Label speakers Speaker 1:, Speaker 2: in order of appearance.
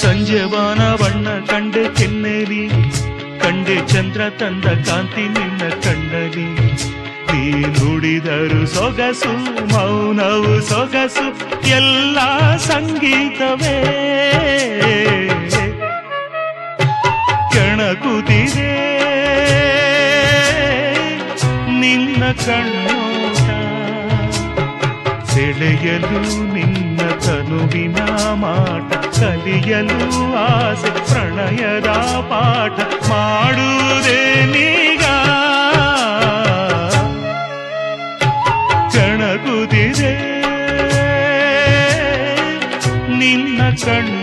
Speaker 1: ಸಂಜೆವಾನ ಬಣ್ಣ ಕಂಡೆ ಕೆನ್ನೆಲಿ, ಕಂಡೆ ಚಂದ್ರ ತಂದ ಕಾಂತಿ ನಿನ್ನ ಕಣ್ಣಲಿ. ನೀ ನುಡಿದರು ಸೊಗಸು, ಮೌನವು ಸೊಗಸು, ಎಲ್ಲ ಸಂಗೀತವೇ. ಕೆಣಕುತ್ತಿದೆ ನಿನ್ನ ಕಣ್ಣೋಟ, ಸೆಳೆಯಲು ನಿನ್ನ ತನುವಿನ ಮಾಟ, ಕಲಿಯಲು ಆಸೆ ಪ್ರಣಯದ ಪಾಠ ಮಾಡುವುದೇ ನೀಗ. ಕಣಗುತ್ತಿದೆ ನಿನ್ನ ಕಣ್ಣು